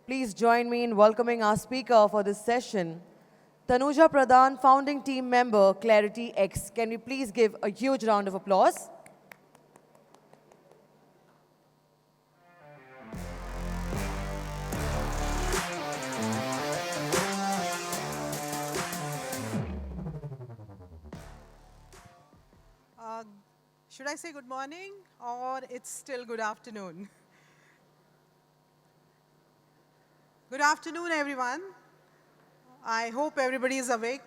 Please join me in welcoming our speaker for this session, Tanuja Pradhan, founding team member, ClarityX. Can we please give a huge round of applause? Should I say good morning or it's still good afternoon? Good afternoon, everyone. I hope everybody is awake.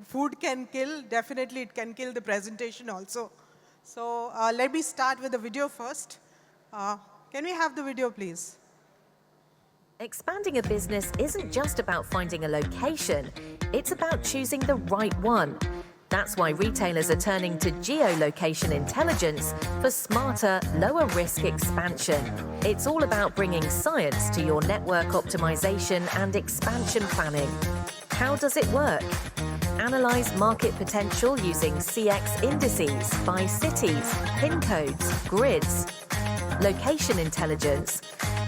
Food can kill. Definitely, it can kill the presentation also. So let me start with the video first. Can we have the video, please? Expanding a business isn't just about finding a location, it's about choosing the right one. That's why retailers are turning to geolocation intelligence for smarter, lower-risk expansion. It's all about bringing science to your network optimization and expansion planning. How does it work? Analyze market potential using CX indices by cities, pin codes, grids. Location intelligence.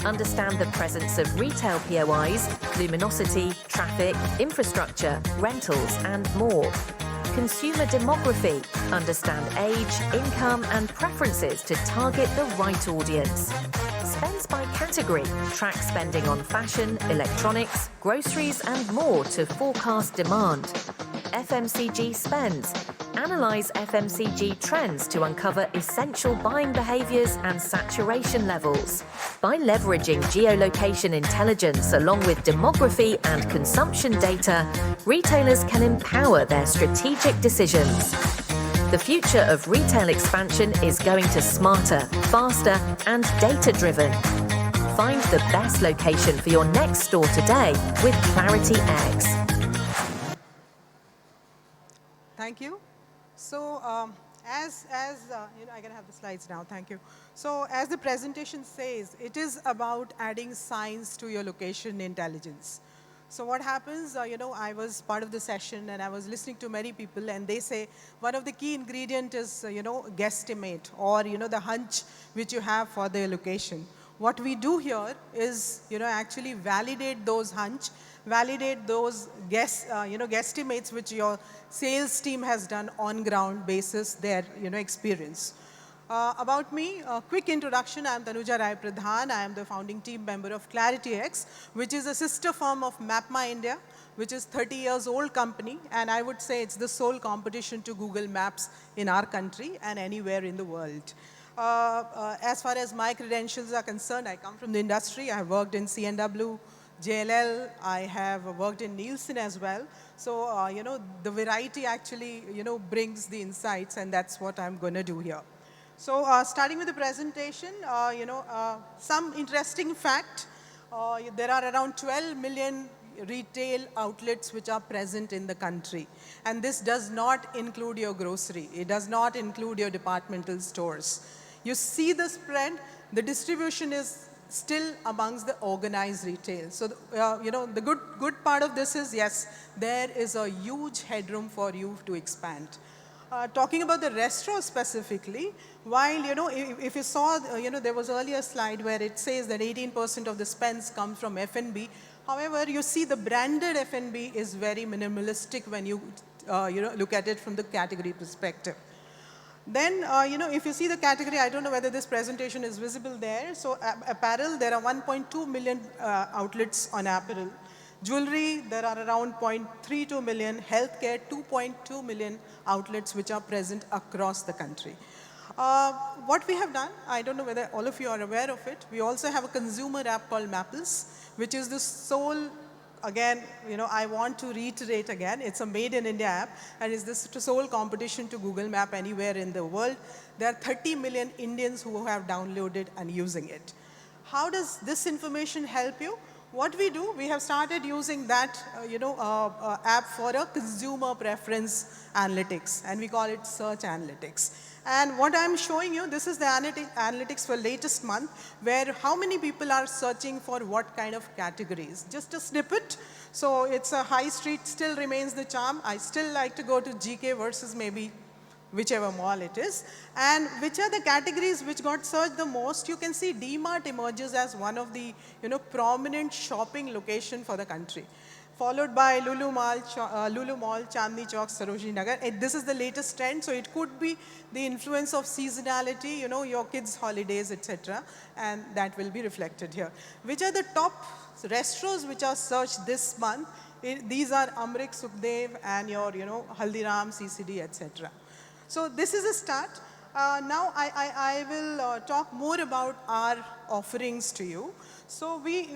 Understand the presence of retail POIs, luminosity, traffic, infrastructure, rentals, and more. Consumer demography. Understand age, income, and preferences to target the right audience. Spends by category. Track spending on fashion, electronics, groceries, and more to forecast demand. FMCG spends. Analyze FMCG trends to uncover essential buying behaviors and saturation levels. By leveraging geolocation intelligence along with demography and consumption data, retailers can empower their strategic decisions. The future of retail expansion is going to smarter, faster, and data-driven. Find the best location for your next store today with ClarityX. Thank you. So I can have the slides now, thank you. So as the presentation says, it is about adding science to your location intelligence. So what happens, I was part of the session and I was listening to many people and they say one of the key ingredient is, guesstimate or, the hunch which you have for the location. What we do here is, actually validate those hunch, validate those guesstimates which your sales team has done on ground basis their, experience. About me, a quick introduction. I am Tanuja Pradhan. I am the founding team member of ClarityX, which is a sister firm of MAPIC India, which is 30 years old company. And I would say it's the sole competition to Google Maps in our country and anywhere in the world. As far as my credentials are concerned, I come from the industry. I have worked in CNW, JLL. I have worked in Nielsen as well. So, the variety actually, brings the insights, and that's what I'm going to do here. So, starting with the presentation, some interesting fact. There are around 12 million retail outlets which are present in the country. And this does not include your grocery. It does not include your departmental stores. You see the spread, the distribution is still amongst the organized retail. So, the good part of this is, yes, there is a huge headroom for you to expand. Talking about the restaurant specifically, while, if you saw, there was earlier slide where it says that 18% of the spends come from F&B. However, you see the branded F&B is very minimalistic when you, look at it from the category perspective. Then, if you see the category, I don't know whether this presentation is visible there. So, apparel, there are 1.2 million outlets on apparel. Jewelry, there are around 0.32 million. Healthcare, 2.2 million outlets which are present across the country. What we have done, I don't know whether all of you are aware of it. We also have a consumer app called Mappls, which is the sole. Again, I want to reiterate again, it's a made in India app and is the sole competition to Google Map anywhere in the world. There are 30 million Indians who have downloaded and using it. How does this information help you? What we do, we have started using that, app for a consumer preference analytics, and we call it search analytics. And what I'm showing you, this is the analytics for latest month, where how many people are searching for what kind of categories. Just a snippet. So it's a high street still remains the charm. I still like to go to GK versus maybe whichever mall it is. And which are the categories which got searched the most? You can see D-Mart emerges as one of the prominent shopping location for the country, followed by Lulu Mall, Chandni Chowk, Sarojini Nagar. This is the latest trend, so it could be the influence of seasonality, your kids' holidays, etc., and that will be reflected here. Which are the top restaurants which are searched this month? These are Amrik, Sukhdev, and your, Haldiram, CCD, etc. So this is a start. Now I will talk more about our offerings to you. So we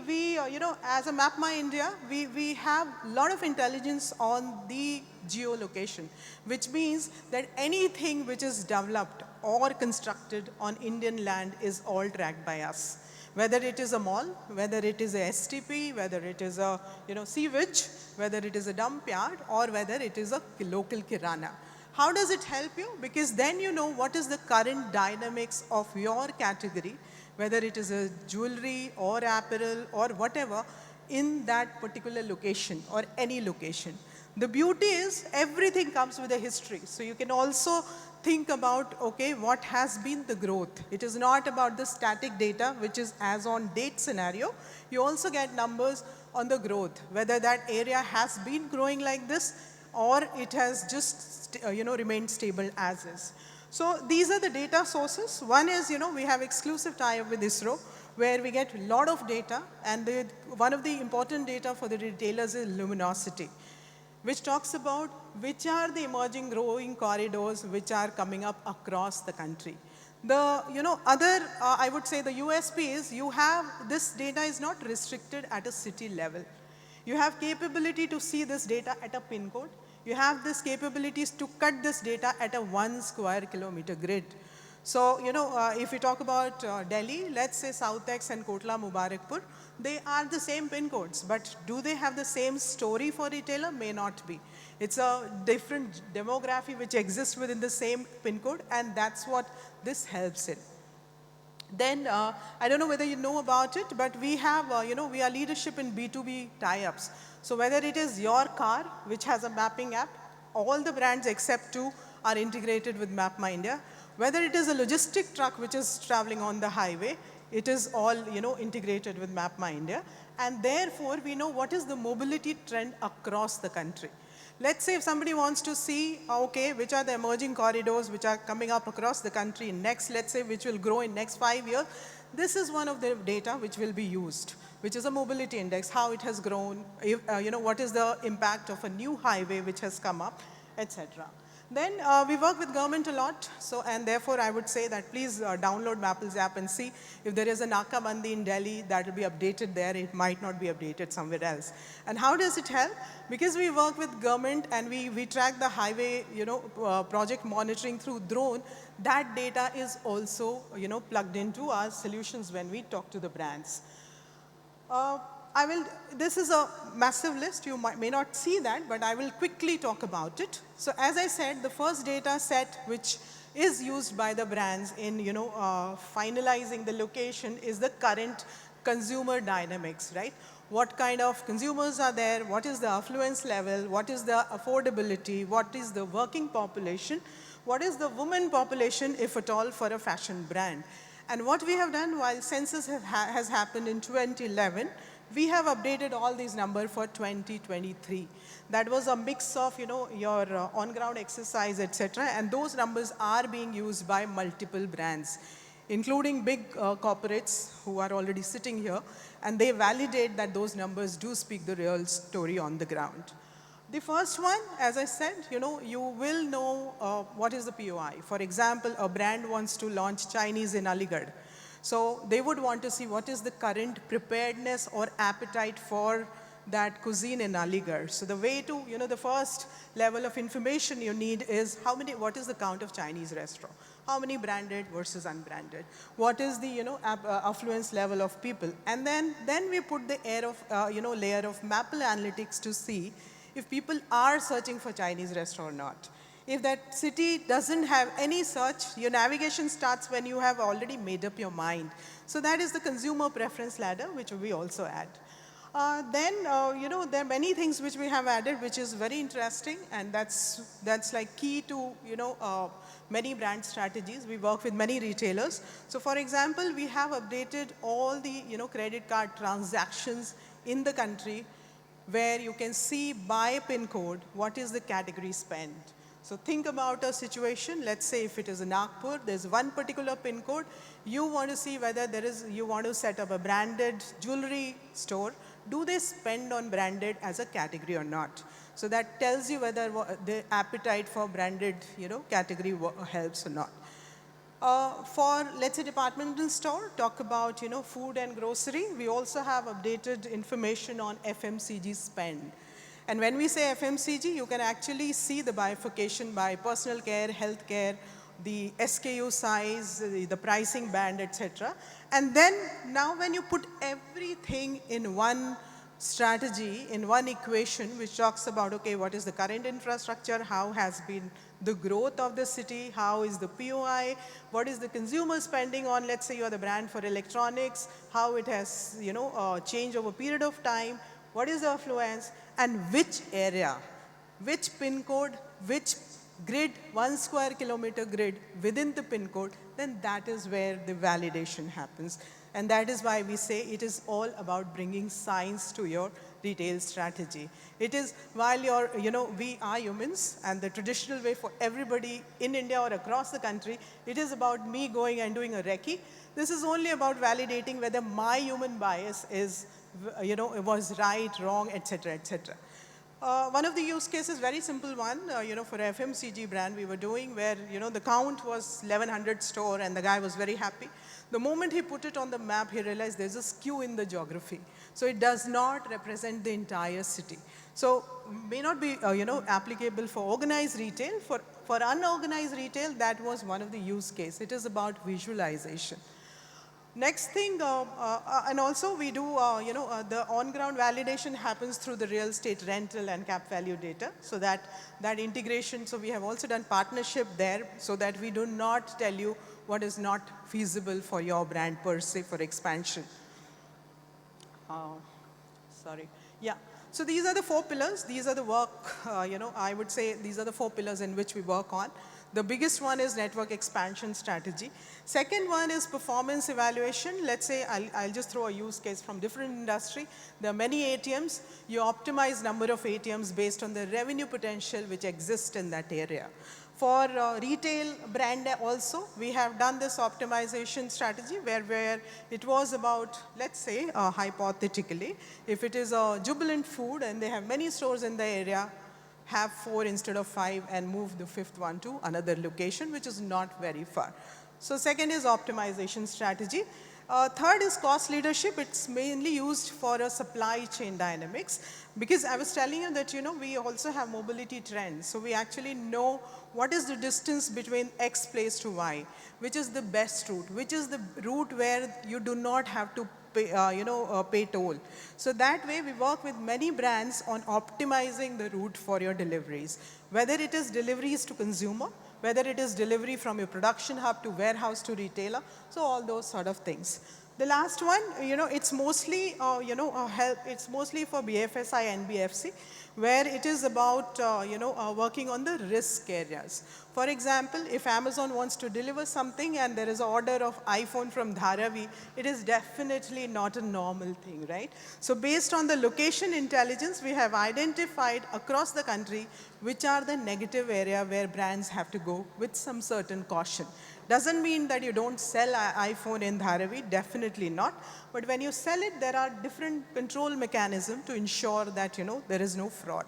as a MapMy India, we have a lot of intelligence on the geolocation, which means that anything which is developed or constructed on Indian land is all tracked by us. Whether it is a mall, whether it is a STP, whether it is a sewage, whether it is a dump yard, or whether it is a local kirana. How does it help you? Because then you know what is the current dynamics of your category, whether it is a jewelry or apparel or whatever, in that particular location or any location. The beauty is everything comes with a history. So you can also think about, okay, what has been the growth? It is not about the static data, which is as on date scenario. You also get numbers on the growth, whether that area has been growing like this or it has just remained stable as is. So these are the data sources. One is, we have exclusive tie-up with ISRO, where we get a lot of data, and one of the important data for the retailers is luminosity, which talks about which are the emerging growing corridors which are coming up across the country. The I would say the USP is this data is not restricted at a city level. You have capability to see this data at a pin code. You have this capabilities to cut this data at a 1 square kilometer grid. So, if you talk about Delhi, let's say Southex and Kotla Mubarakpur, they are the same pin codes, but do they have the same story for retailer? May not be. It's a different demography which exists within the same pin code, and that's what this helps in. Then, I don't know whether you know about it, but we have, we are leadership in B2B tie-ups. So whether it is your car, which has a mapping app, all the brands except 2 are integrated with MapMy India. Whether it is a logistic truck which is traveling on the highway, it is all, integrated with MapMy India. And therefore, we know what is the mobility trend across the country. Let's say if somebody wants to see, okay, which are the emerging corridors which are coming up across the country next, let's say, which will grow in next 5 years, this is one of the data which will be used, which is a mobility index, how it has grown, what is the impact of a new highway which has come up, etc. Then we work with government a lot, and therefore I would say that please download Mapple's app and see if there is a Naka Bandi in Delhi, that will be updated there. It might not be updated somewhere else. And how does it help? Because we work with government and we track the highway, project monitoring through drone. That data is also, plugged into our solutions when we talk to the brands. This is a massive list. You may not see that, but I will quickly talk about it. So as I said, the first data set which is used by the brands in, finalizing the location is the current consumer dynamics, right? What kind of consumers are there? What is the affluence level? What is the affordability? What is the working population? What is the women population, if at all, for a fashion brand? And what we have done, while census has happened in 2011, we have updated all these numbers for 2023. That was a mix of, your on-ground exercise, etc. And those numbers are being used by multiple brands, including big corporates who are already sitting here. And they validate that those numbers do speak the real story on the ground. The first one, as I said, you will know what is the POI. For example, a brand wants to launch Chinese in Aligarh. So they would want to see what is the current preparedness or appetite for that cuisine in Aligarh. So the way to, the first level of information you need is what is the count of Chinese restaurant? How many branded versus unbranded? What is the, affluence level of people? And then we put the layer of Maple analytics to see if people are searching for Chinese restaurant or not. If that city doesn't have any search, your navigation starts when you have already made up your mind. So that is the consumer preference ladder, which we also add. There are many things which we have added, which is very interesting, and that's like key to, many brand strategies. We work with many retailers. So for example, we have updated all the, credit card transactions in the country where you can see by PIN code what is the category spent. So think about a situation, let's say if it is in Nagpur, there's one particular PIN code, you want to see whether you want to set up a branded jewelry store, do they spend on branded as a category or not? So that tells you whether the appetite for branded, category helps or not. For, let's say, departmental store, talk about, food and grocery. We also have updated information on FMCG spend. And when we say FMCG, you can actually see the bifurcation by personal care, healthcare, the SKU size, the pricing band, etc. And then now when you put everything in one strategy, in one equation, which talks about, okay, what is the current infrastructure, how has been the growth of the city, how is the POI, what is the consumer spending on, let's say you are the brand for electronics, how it has, changed over a period of time, what is the affluence, and which area, which PIN code, which grid, 1 square kilometer grid within the PIN code, then that is where the validation happens. And that is why we say it is all about bringing science to your retail strategy. It is, while we are humans, and the traditional way for everybody in India or across the country, it is about me going and doing a recce. This is only about validating whether my human bias is, was right, wrong, etc., etc. One of the use cases, very simple one, for a FMCG brand we were doing where, the count was 1100 store and the guy was very happy. The moment he put it on the map, he realized there's a skew in the geography. So it does not represent the entire city. So may not be, applicable for organized retail. For unorganized retail, that was one of the use case. It is about visualization. Next thing, and also we do, the on-ground validation happens through the real estate rental and cap value data. So that integration, so we have also done partnership there so that we do not tell you what is not feasible for your brand per se for expansion. Sorry. Yeah. So these are the 4 pillars. These are the work, I would say these are the 4 pillars in which we work on. The biggest one is network expansion strategy. Second one is performance evaluation. Let's say I'll just throw a use case from different industry. There are many ATMs. You optimize number of ATMs based on the revenue potential which exists in that area. For retail brand also, we have done this optimization strategy where it was about, let's say, hypothetically, if it is a Jubilant Food and they have many stores in the area, have 4 instead of 5 and move the 5th one to another location, which is not very far. So second is optimization strategy. Third is cost leadership. It's mainly used for a supply chain dynamics because I was telling you that, we also have mobility trends. So we actually know what is the distance between X place to Y, which is the best route, which is the route where you do not have to pay toll. So that way we work with many brands on optimizing the route for your deliveries. Whether it is deliveries to consumer, whether it is delivery from your production hub to warehouse to retailer, so all those sort of things. The last one, it's mostly, it's mostly for BFSI and BFC, where it is about, working on the risk areas. For example, if Amazon wants to deliver something and there is an order of iPhone from Dharavi, it is definitely not a normal thing, right? So based on the location intelligence, we have identified across the country which are the negative area where brands have to go with some certain caution. Doesn't mean that you don't sell an iPhone in Dharavi, definitely not. But when you sell it, there are different control mechanisms to ensure that, there is no fraud.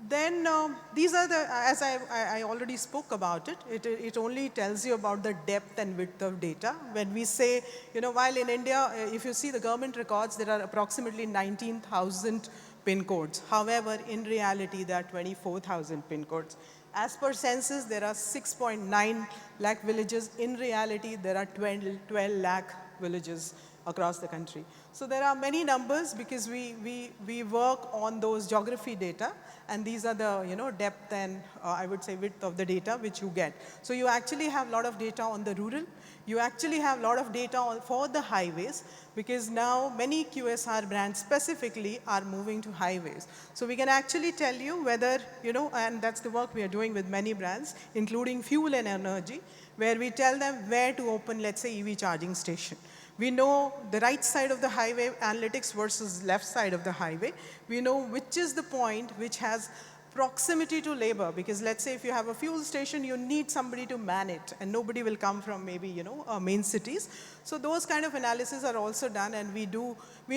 These are the, as I already spoke about it, it only tells you about the depth and width of data. When we say, while in India, if you see the government records, there are approximately 19,000 PIN codes. However, in reality, there are 24,000 PIN codes. As per census, there are 6.9 lakh villages. In reality, there are 12 lakh villages across the country. So there are many numbers because we work on those geography data, and these are the depth and I would say width of the data which you get. So you actually have a lot of data on the rural. You actually have a lot of data for the highways, because now many QSR brands specifically are moving to highways. So we can actually tell you whether, and that's the work we are doing with many brands, including fuel and energy, where we tell them where to open, let's say, EV charging station. We know the right side of the highway analytics versus left side of the highway. We know which is the point which has proximity to labor, because let's say if you have a fuel station, you need somebody to man it, and nobody will come from maybe, main cities. So those kind of analysis are also done, and we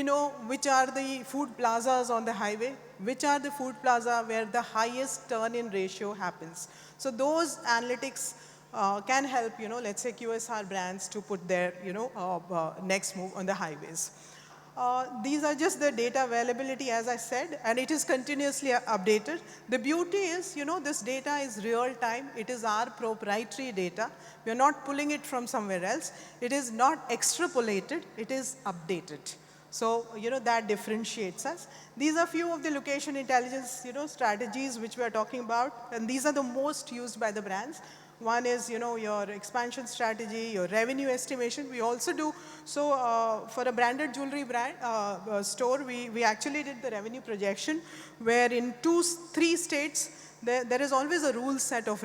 know which are the food plazas on the highway, which are the food plaza where the highest turn-in ratio happens. So those analytics can help, let's say QSR brands to put their, next move on the highways. These are just the data availability, as I said, and it is continuously updated. The beauty is, this data is real time. It is our proprietary data. We are not pulling it from somewhere else. It is not extrapolated. It is updated. So, that differentiates us. These are few of the location intelligence, strategies which we are talking about, and these are the most used by the brands. One is, your expansion strategy, your revenue estimation. We also do, so for a branded jewelry brand store, we actually did the revenue projection, where in 3 states, there is always a rule set of,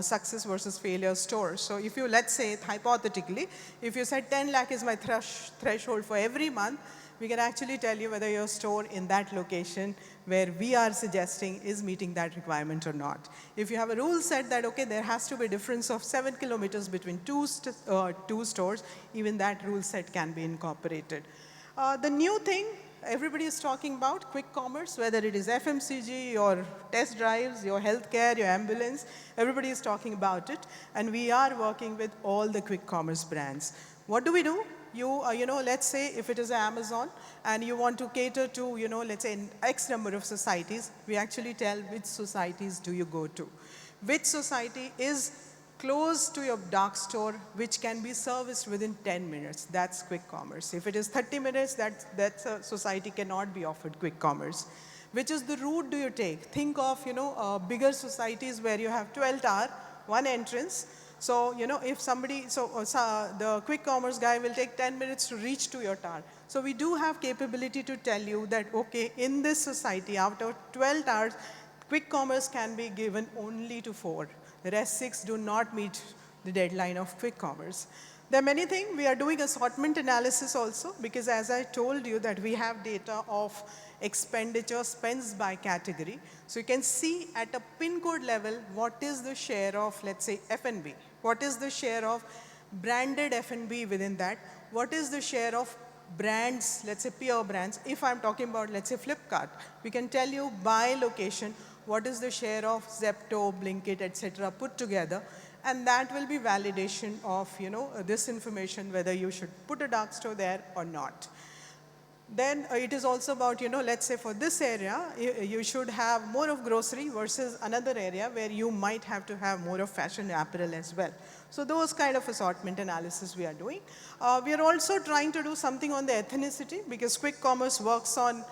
success versus failure stores. So if you, let's say, hypothetically, if you said 10 lakh is my threshold for every month, we can actually tell you whether your store in that location where we are suggesting is meeting that requirement or not. If you have a rule set that, okay, there has to be a difference of 7 kilometers between two stores, even that rule set can be incorporated. The new thing everybody is talking about, quick commerce, whether it is FMCG, your test drives, your healthcare, your ambulance, everybody is talking about it. And we are working with all the quick commerce brands. What do we do? Let's say if it is Amazon and you want to cater to, let's say X number of societies, we actually tell which societies do you go to. Which society is close to your dark store, which can be serviced within 10 minutes. That's quick commerce. If it is 30 minutes, that society cannot be offered quick commerce. Which is the route do you take? Think of, bigger societies where you have 12 tower, one entrance. So, if somebody, the quick commerce guy will take 10 minutes to reach to your tower. So we do have capability to tell you that, okay, in this society, out of 12 towers, quick commerce can be given only to 4. The rest 6 do not meet the deadline of quick commerce. There are many things. We are doing assortment analysis also, because as I told you that we have data of expenditure spends by category. So you can see at a pin code level, what is the share of, let's say, F&B? What is the share of branded F&B within that? What is the share of brands, let's say peer brands? If I'm talking about, let's say, Flipkart, we can tell you by location, what is the share of Zepto, Blinkit, etc. put together. And that will be validation of, this information, whether you should put a dark store there or not. Then it is also about, let's say for this area, you should have more of grocery versus another area where you might have to have more of fashion apparel as well. So those kind of assortment analysis we are doing. We are also trying to do something on the ethnicity, because quick commerce works on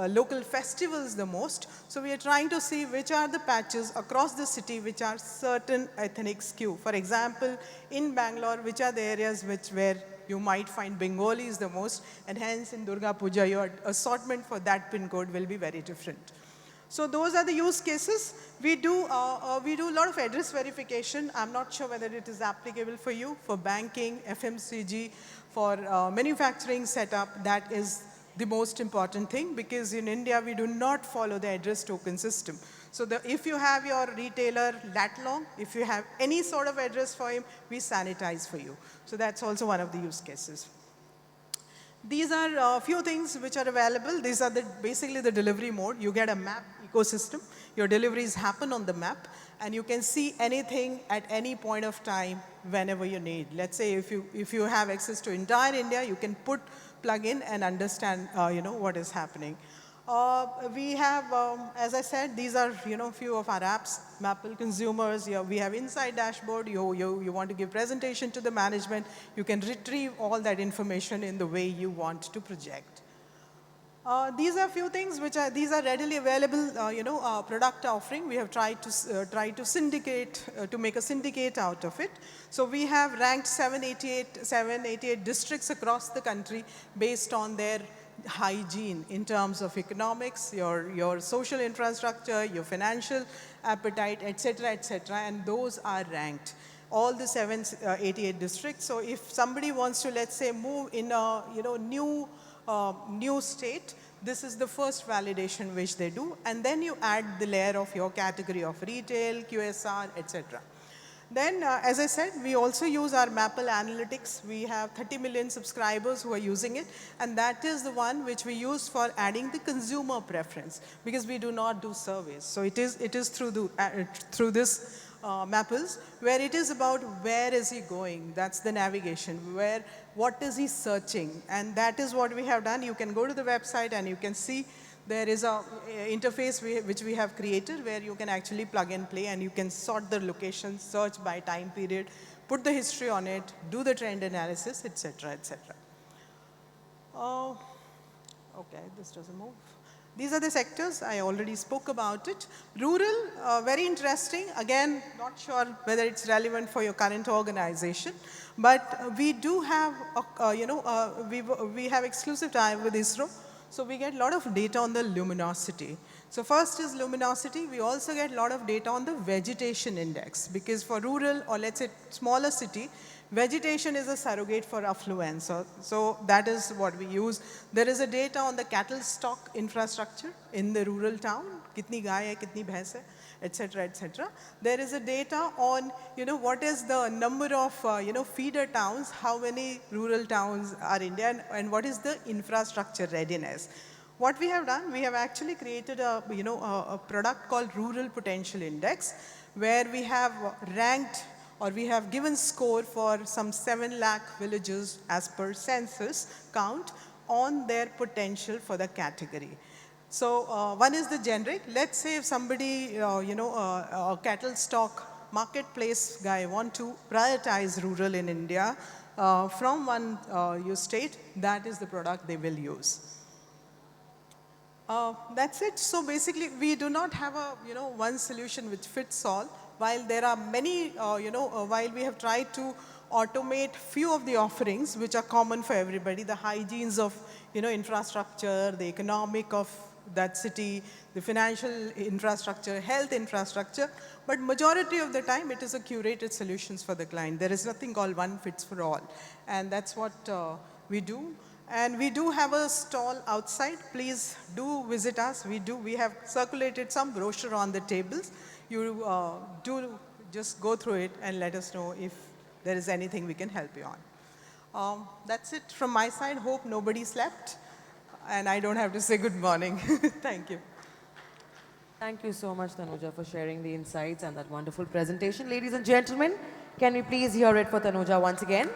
local festivals the most. So we are trying to see which are the patches across the city which are certain ethnic skew. For example, in Bangalore, which are the areas where you might find Bengalis the most, and hence in Durga Puja, your assortment for that pin code will be very different. So those are the use cases. We do a lot of address verification. I'm not sure whether it is applicable for you, for banking, FMCG, for manufacturing setup. That is the most important thing, because in India, we do not follow the address token system. So if you have your retailer that long, if you have any sort of address for him, we sanitize for you. So that's also one of the use cases. These are a few things which are available. These are basically the delivery mode. You get a map ecosystem. Your deliveries happen on the map, and you can see anything at any point of time whenever you need. Let's say if you have access to entire India, you can plug in and understand what is happening. We have, as I said, these are, few of our apps. Maple consumers, we have inside dashboard. You want to give presentation to the management. You can retrieve all that information in the way you want to project. These are few things which are, these are readily available, product offering. We have tried to syndicate, to make a syndicate out of it. So we have ranked 788 districts across the country based on their hygiene in terms of economics, your social infrastructure, your financial appetite, etc., and those are ranked. All the 788 districts. So if somebody wants to, let's say, move in a new state, this is the first validation which they do, and then you add the layer of your category of retail, QSR, etc. Then, as I said, we also use our Maple Analytics. We have 30 million subscribers who are using it, and that is the one which we use for adding the consumer preference, because we do not do surveys. So it is through this Mapples, where it is about where is he going. That's the navigation. What is he searching? And that is what we have done. You can go to the website and you can see there is a interface which we have created where you can actually plug and play, and you can sort the location, search by time period, put the history on it, do the trend analysis, etc., etc. Okay, this doesn't move. These are the sectors. I already spoke about it. Rural, very interesting. Again, not sure whether it's relevant for your current organization, but we do have, we have exclusive tie with ISRO. So we get a lot of data on the luminosity. So first is luminosity. We also get a lot of data on the vegetation index, because for rural, or let's say smaller city, vegetation is a surrogate for affluence. So that is what we use. There is a data on the cattle stock infrastructure in the rural town. Kitni gaay hai, kitni bhains hai, etc., etc. There is a data on, what is the number of, feeder towns, how many rural towns are India, and what is the infrastructure readiness. What we have done, we have actually created a product called Rural Potential Index, where we have ranked, or we have given score for some 7 lakh villages as per census count on their potential for the category. So one is the generic. Let's say if somebody, a cattle stock marketplace guy want to prioritize rural in India from one state, that is the product they will use. That's it. So basically, we do not have a, one solution which fits all. While there are many, while we have tried to automate few of the offerings which are common for everybody, the hygienes of, infrastructure, the economic of that city, the financial infrastructure, health infrastructure, but majority of the time it is a curated solutions for the client. There is nothing called one fits for all, and that's what we do. And we do have a stall outside. Please do visit us. We have circulated some brochure on the tables. You do just go through it and let us know if there is anything we can help you on. That's it from my side. Hope nobody slept and I don't have to say good morning. Thank you. Thank you so much, Tanuja, for sharing the insights and that wonderful presentation. Ladies and gentlemen, can we please hear it for Tanuja once again?